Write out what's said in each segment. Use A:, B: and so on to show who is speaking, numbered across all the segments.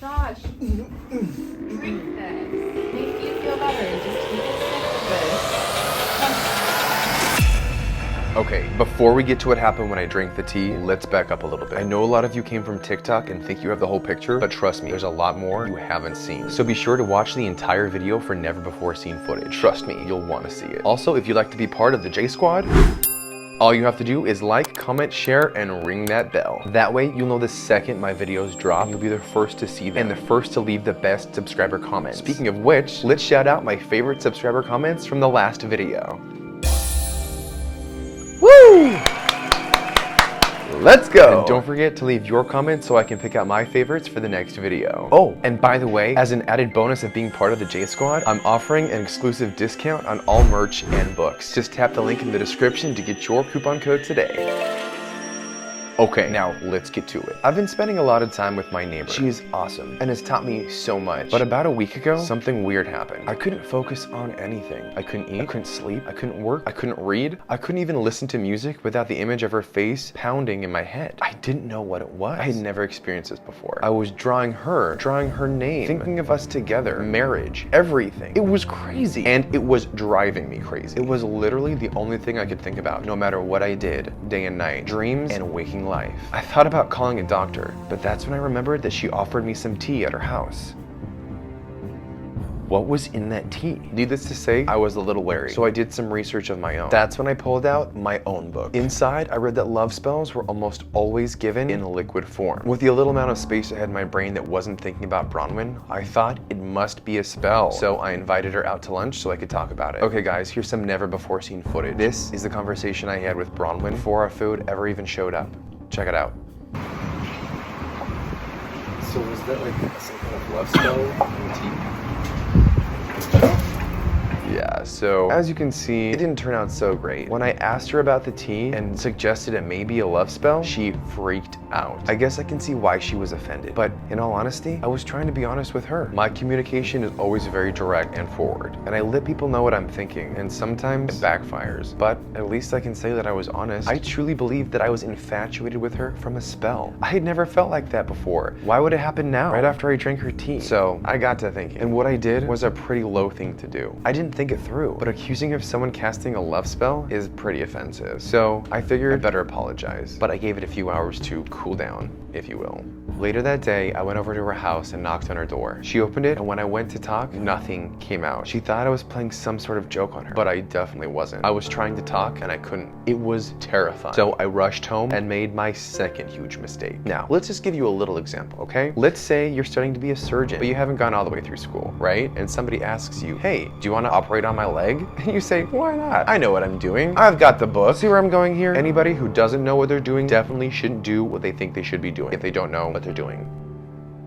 A: Josh, drink this. Make you feel better. Just take a sip of this.
B: Okay, before we get to what happened when I drank the tea, let's back up a little bit. I know a lot of you came from TikTok and think you have the whole picture, but trust me, there's a lot more you haven't seen. So be sure to watch the entire video for never before seen footage. Trust me, you'll want to see it. Also, if you'd like to be part of the J Squad, all you have to do is like, comment, share, and ring that bell. That way, you'll know the second my videos drop, you'll be the first to see them and the first to leave the best subscriber comments. Speaking of which, let's shout out my favorite subscriber comments from the last video. Woo! Let's go! And don't forget to leave your comments so I can pick out my favorites for the next video. Oh, and by the way, as an added bonus of being part of the J Squad, I'm offering an exclusive discount on all merch and books. Just tap the link in the description to get your coupon code today. Okay, now let's get to it. I've been spending a lot of time with my neighbor. She is awesome and has taught me so much. But about a week ago, something weird happened. I couldn't focus on anything. I couldn't eat, I couldn't sleep, I couldn't work, I couldn't read. I couldn't even listen to music without the image of her face pounding in my head. I didn't know what it was. I had never experienced this before. I was drawing her name, thinking of us together, marriage, everything. It was crazy. And it was driving me crazy. It was literally the only thing I could think about, no matter what I did, day and night, dreams and waking life. I thought about calling a doctor, but that's when I remembered that she offered me some tea at her house. What was in that tea? Needless to say, I was a little wary, so I did some research of my own. That's when I pulled out my own book. Inside, I read that love spells were almost always given in liquid form. With the little amount of space I had in my brain that wasn't thinking about Bronwyn, I thought it must be a spell. So I invited her out to lunch so I could talk about it. Okay guys, here's some never before seen footage. This is the conversation I had with Bronwyn before our food ever even showed up. Check it out. So was that like some kind of love spell in the tea? Yeah, so as you can see, it didn't turn out so great. When I asked her about the tea and suggested it may be a love spell, she freaked out. I guess I can see why she was offended, but in all honesty, I was trying to be honest with her. My communication is always very direct and forward, and I let people know what I'm thinking, and sometimes it backfires, but at least I can say that I was honest. I truly believed that I was infatuated with her from a spell. I had never felt like that before. Why would it happen now, right after I drank her tea? So I got to thinking, and what I did was a pretty low thing to do. I didn't think it through, but accusing of someone casting a love spell is pretty offensive. So I figured I'd better apologize, but I gave it a few hours to cool down, if you will. Later that day, I went over to her house and knocked on her door. She opened it, and when I went to talk, nothing came out. She thought I was playing some sort of joke on her, but I definitely wasn't. I was trying to talk, and I couldn't. It was terrifying. So I rushed home and made my second huge mistake. Now, let's just give you a little example, okay? Let's say you're studying to be a surgeon, but you haven't gone all the way through school, right? And somebody asks you, hey, do you want to operate on my leg? And you say, why not? I know what I'm doing. I've got the book. See where I'm going here? Anybody who doesn't know what they're doing definitely shouldn't do what they think they should be doing if they don't know what they're doing.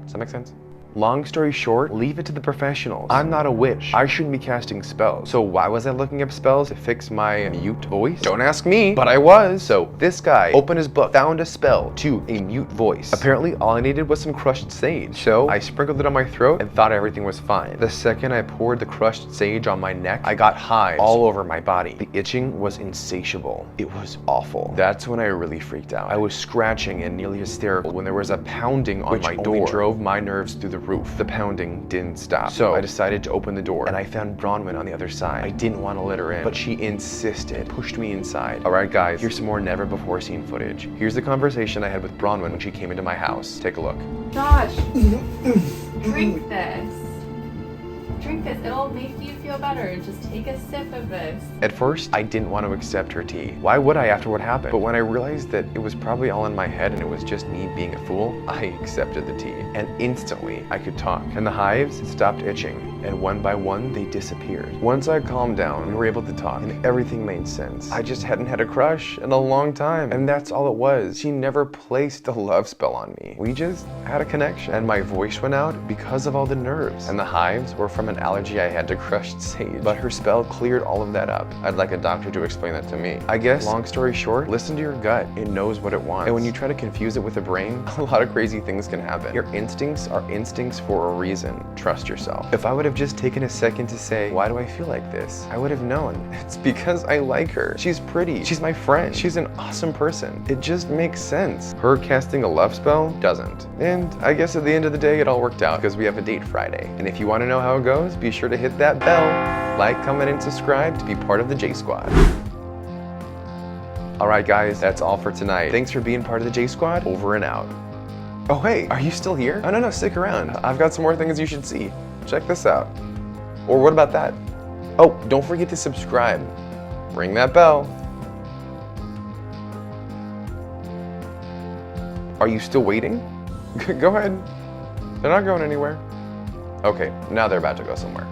B: Does that make sense? Long story short, leave it to the professionals. I'm not a witch. I shouldn't be casting spells. So why was I looking up spells to fix my mute voice? Don't ask me, but I was. So this guy opened his book, found a spell to a mute voice. Apparently, all I needed was some crushed sage. So I sprinkled it on my throat and thought everything was fine. The second I poured the crushed sage on my neck, I got hives all over my body. The itching was insatiable. It was awful. That's when I really freaked out. I was scratching and nearly hysterical when there was a pounding on my door, which drove my nerves through the roof. The pounding didn't stop. So I decided to open the door, and I found Bronwyn on the other side. I didn't want to let her in, but she insisted, pushed me inside. All right, guys, here's some more never before seen footage. Here's the conversation I had with Bronwyn when she came into my house. Take a look.
A: Josh, drink this. Drink this. It'll make you feel better. Just take a sip of this.
B: At first, I didn't want to accept her tea. Why would I after what happened? But when I realized that it was probably all in my head and it was just me being a fool, I accepted the tea. And instantly, I could talk. And the hives stopped itching. And one by one, they disappeared. Once I calmed down, we were able to talk, and everything made sense. I just hadn't had a crush in a long time, and that's all it was. She never placed a love spell on me. We just had a connection, and my voice went out because of all the nerves. And the hives were from an allergy I had to crushed sage, but her spell cleared all of that up. I'd like a doctor to explain that to me. I guess, long story short, listen to your gut. It knows what it wants. And when you try to confuse it with the brain, a lot of crazy things can happen. Your instincts are instincts for a reason. Trust yourself. If I would have just taken a second to say, why do I feel like this? I would have known. It's because I like her. She's pretty. She's my friend. She's an awesome person. It just makes sense. Her casting a love spell doesn't. And And I guess at the end of the day, it all worked out because we have a date Friday. And if you want to know how it goes, be sure to hit that bell, like, comment, and subscribe to be part of the J Squad. All right, guys, that's all for tonight. Thanks for being part of the J Squad. Over and out. Oh, hey, are you still here? Oh, no, stick around. I've got some more things you should see. Check this out. Or what about that? Oh, don't forget to subscribe. Ring that bell. Are you still waiting? Go ahead. They're not going anywhere. Okay, now they're about to go somewhere.